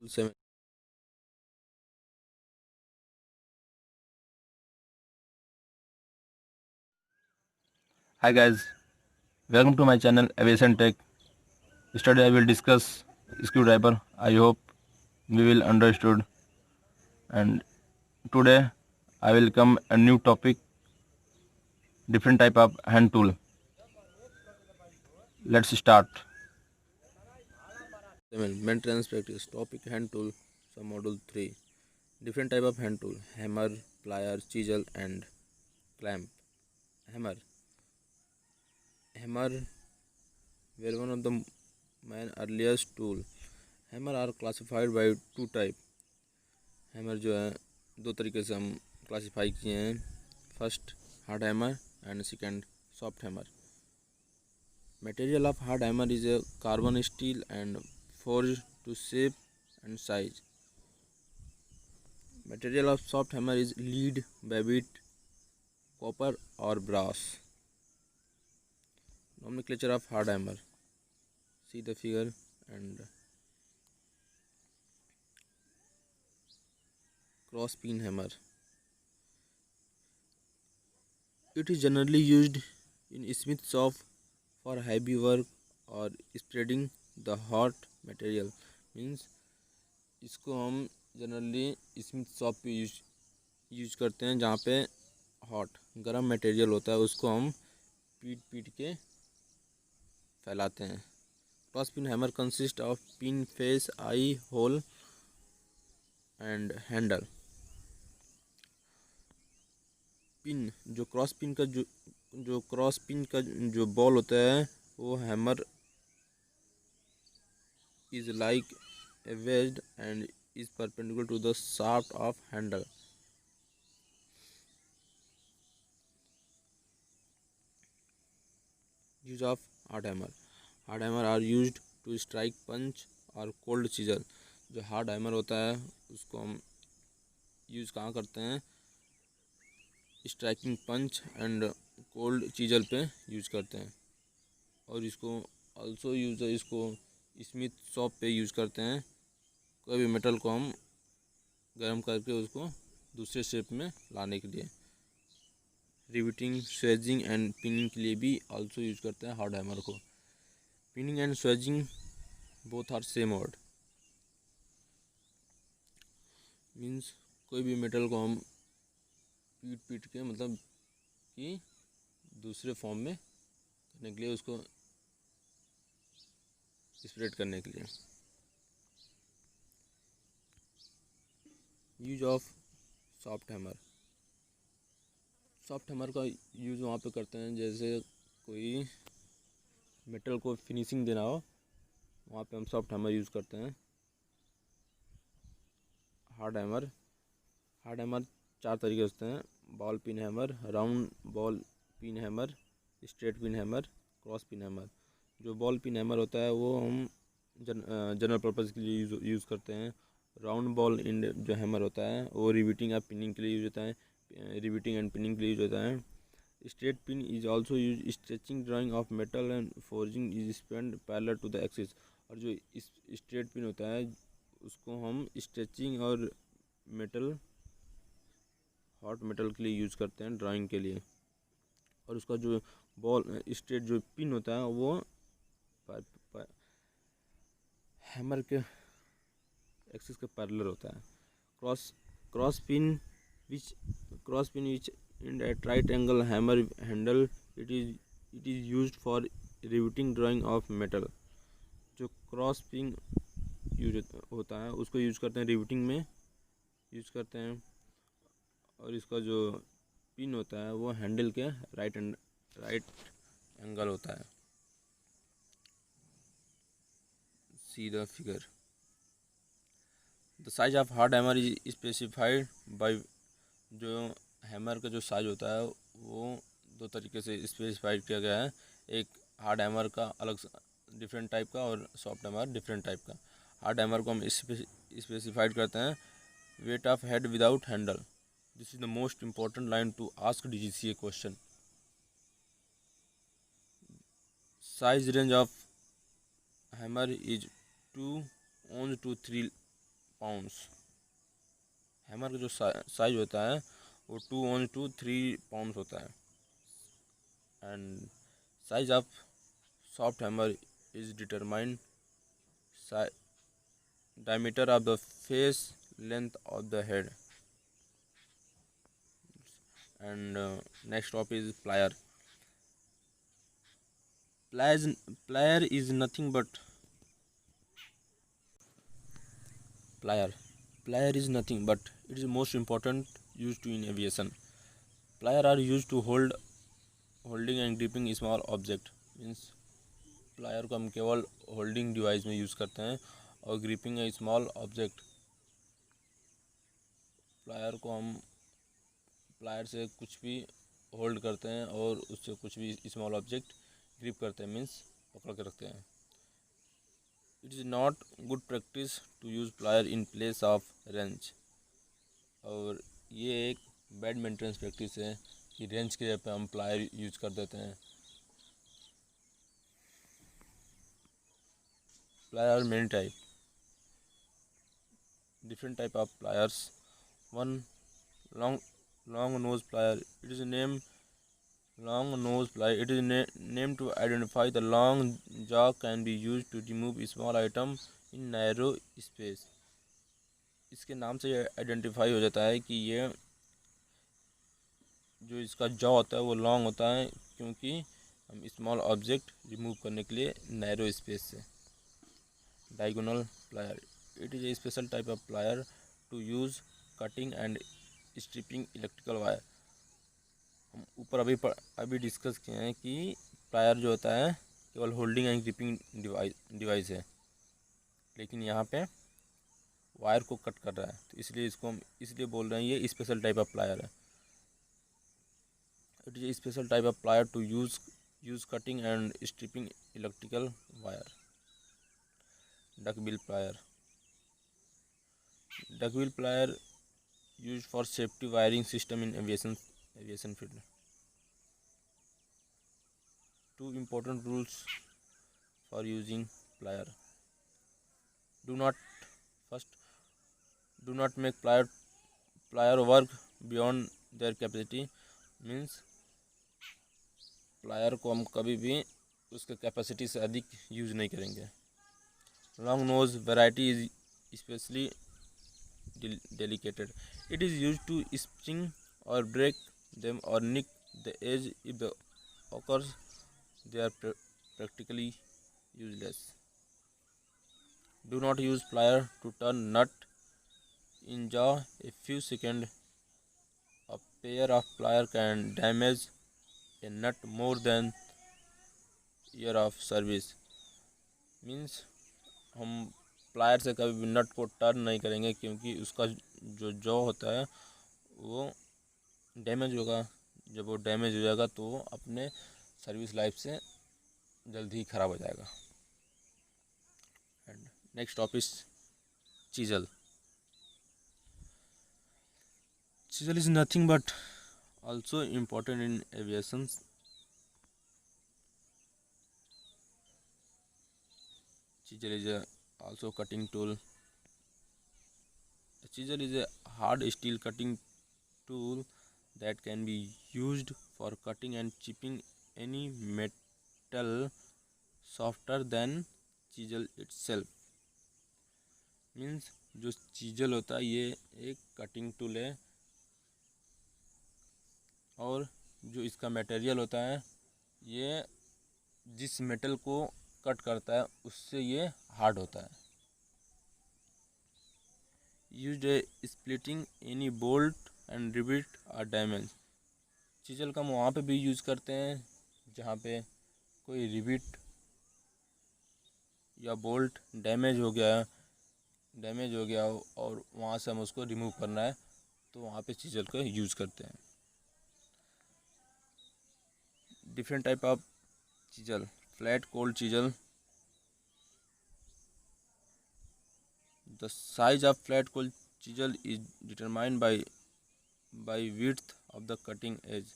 Seven. Hi guys, welcome to my channel Aviation Tech. Today I will discuss screwdriver. I hope we will understood. And today I will come a new topic, different type of hand tool. Let's start. Seven. Maintenance practice. Topic hand tool. So module 3. Different type of hand tool. Hammer, pliers, chisel and clamp. Hammer. Hammer were one of the man earliest tool. Hammer are classified by two type. Hammer जो है दो तरीके से हम classify किए हैं. First hard hammer and second soft hammer. Material of hard hammer is a carbon steel and forged to shape and size. Material of soft hammer is lead, babbit, copper or brass. Nomenclature of hard hammer. See the figure. And cross pin hammer. It is generally used in smith shop for heavy work or spreading the hot material. Means इसको हम generally Smith shop पे use करते हैं जहाँ पे hot गर्म material होता है, उसको हम पीट पीट के फैलाते हैं. Cross pin hammer consist of pin face, eye hole and handle. Pin जो क्रॉस पिन का जो क्रॉस पिन का जो बॉल होता है वो हैमर इज लाइक ए वेज्ड and is perpendicular to the shaft of handle. Use of hard hammer. Hard hammer are used to strike punch और कोल्ड चीजल. जो हार्ड हैमर होता है उसको हम यूज़ कहाँ करते हैं, striking punch and cold chisel पे यूज़ करते हैं. और इसको ऑल्सो यूज़ इसको स्मिथ शॉप पे यूज़ करते हैं. कोई भी मेटल को हम गर्म करके उसको दूसरे शेप में लाने के लिए. रिविटिंग, स्वेजिंग एंड पिनिंग के लिए भी ऑल्सो यूज़ करते हैं हार्ड हैमर को. Pinning and swaging both are same word. Means कोई भी मेटल को हम पीट पीट के मतलब कि दूसरे फॉर्म में करने के लिए, उसको स्प्रेड करने के लिए. Use of soft hammer. Soft hammer का यूज़ वहाँ पे करते हैं जैसे कोई मेटल को फिनिशिंग देना हो, वहाँ पे हम सॉफ्ट हैमर यूज़ करते हैं. Hard hammer. हार्ड हैमर चार तरीके होते हैं. Ball pin hammer, round ball pin hammer, straight pin hammer, cross pin hammer. जो बॉल पिन हैमर होता है वो हम जनरल पर्पज़ के लिए यूज़ करते हैं. राउंड बॉल इन जो हैमर होता है वो रिविटिंग या पिनिंग के लिए यूज होता है. रिविटिंग एंड पिनिंग के लिए यूज होता है. Straight pin is also use stretching drawing of metal and forging is spend parallel to the axis. और जो स्ट्रेट पिन होता है उसको हम स्ट्रेचिंग और मेटल हॉट मेटल के लिए यूज़ करते हैं, ड्राइंग के लिए. और उसका जो बॉल स्ट्रेट जो पिन होता है वो हैमर के एक्सिस के पैरेलल होता है. Cross cross pin which in at right angle hammer handle. It is used for riveting drawing of metal. जो क्रॉस पिन यूज होता है उसको यूज करते हैं रिविटिंग में यूज करते हैं. और इसका जो पिन होता है वो हैंडल के राइट एंगल होता है. See the figure. The size of hard hammer is specified by. जो हैमर का जो साइज होता है वो दो तरीके से स्पेसिफाइड किया गया है. एक हार्ड हैमर का अलग डिफरेंट टाइप का और सॉफ्ट हैमर डिफरेंट टाइप का. हार्ड हैमर को हम स्पेसिफाइड करते हैं weight of head without handle. This is the most important line to ask DGCA question. Size range of hammer is 2 ounce to 3 pounds. Hammer का जो size होता है वो 2 ounce to 3 pounds होता है। And size of soft hammer is determined diameter of the face, length of the head. And next topic is plier. Plier is nothing but plier. Plier is nothing but it is most important used to in aviation. Plier are used to holding and gripping small object. Means plier को हम केवल holding device में use करते हैं और gripping ए small object. Plier को हम plier से कुछ भी होल्ड करते हैं और उससे कुछ भी स्मॉल ऑब्जेक्ट ग्रिप करते हैं, मीन्स पकड़ के रखते हैं। It is not good practice to use plier in place of wrench. और ये एक बैड मेंटेनेंस प्रैक्टिस है कि रेंच के जगह पे हम प्लायर यूज कर देते हैं। Plier are many type, different type of pliers. One, long nose plier. It is named long nose plier. It is named to identify the long jaw can be used to remove small item in narrow space. इसके नाम से identify हो जाता है कि ये जो इसका जॉ होता है वो लॉन्ग होता है, क्योंकि हम स्मॉल ऑब्जेक्ट रिमूव करने के लिए नैरो स्पेस से। Diagonal plier, it is a special type of plier to use cutting and stripping electrical wire. हम ऊपर अभी डिस्कस किए हैं कि प्लायर जो होता है केवल होल्डिंग एंड ग्रिपिंग डिवाइस है, लेकिन यहाँ पे वायर को कट कर रहा है, तो इसलिए इसको हम इसलिए बोल रहे हैं ये स्पेशल टाइप ऑफ प्लायर है। It is a special type of plier to use cutting and stripping electrical wire. Duckbill plier, duckbill plier used for safety wiring system in aviation field. Two important rules for using plier. Do not make plier work beyond their capacity. Means plier को हम कभी भी उसके capacity से अधिक use नहीं करेंगे। Long nose variety is specially delicate. It is used to spring or break them or nick the edge. If the occurs, they are practically useless. Do not use plier to turn nut in jaw a few seconds. A pair of plier can damage a nut more than year of service. Means हम plier से कभी भी नट को turn नहीं करेंगे, क्योंकि उसका जो जॉ होता है वो डैमेज होगा। जब वो डैमेज हो जाएगा तो अपने सर्विस लाइफ से जल्दी ही ख़राब हो जाएगा। And next topic chisel. Chisel is nothing but also important in aviation. Chisel is also cutting tool. The chisel is a hard steel cutting tool that can be used for cutting and chipping any metal softer than chisel itself. Means जो chisel होता है ये एक cutting tool है, और जो इसका material होता है ये जिस मेटल को कट करता है उससे ये हार्ड होता है। Used splitting any bolt and rivet are damage. Chisel का हम वहाँ पे भी यूज़ करते हैं जहाँ पे कोई रिवेट या बोल्ट डैमेज हो गया और वहाँ से हम उसको रिमूव करना है, तो वहाँ पे चीजल का यूज़ करते हैं। Different type of chisel. Flat cold chisel. The size of flat cold chisel is determined by width of the cutting edge.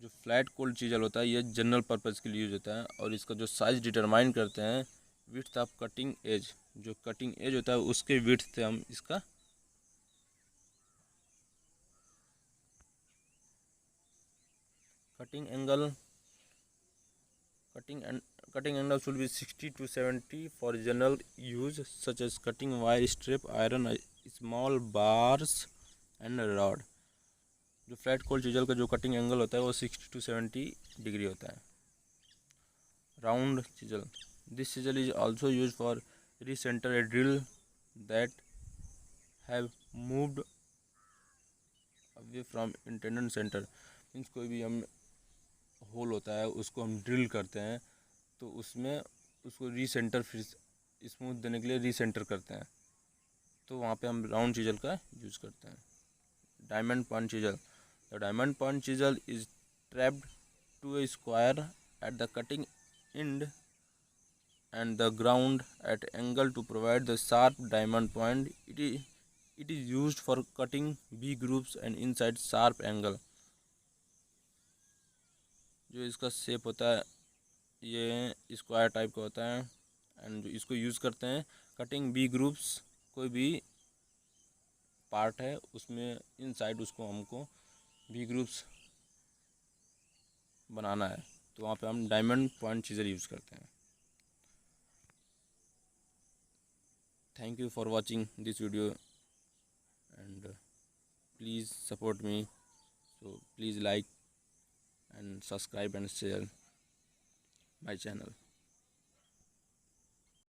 जो फ्लैट कोल्ड चीजल होता है ये जनरल पर्पज़ के लिए यूज होता है, और इसका जो साइज डिटरमाइन करते हैं विड्थ ऑफ कटिंग एज। जो कटिंग एज होता है उसके विड्थ से हम इसका cutting angle should be 60 to 70 for general use such as cutting wire, strip, iron, small bars and rod। जो फ्लैट कोल्ड चीजल का जो कटिंग एंगल होता है वो 60 to 70 डिग्री होता है। Round chisel, this chisel is also use for recentre a drill that have moved away from intended centre. Means कोई भी हम होल होता है उसको हम ड्रिल करते हैं तो उसमें उसको रीसेंटर फिर स्मूथ देने के लिए रीसेंटर करते हैं, तो वहाँ पे हम राउंड चीजल का यूज़ करते हैं। Diamond point chisel, the diamond point chisel is trapped to a square at the cutting end and the ground at angle to provide the sharp diamond point. It is used for cutting B groups and inside sharp angle। जो इसका shape होता है ये square type का होता है and इसको use करते हैं कटिंग बी ग्रुप्स, कोई भी पार्ट है उसमें इनसाइड उसको हमको बी ग्रुप्स बनाना है तो वहाँ पे हम डायमंड पॉइंट चीज़र यूज़ करते हैं। Thank you for watching this video and please support me, so please like and subscribe and share my channel।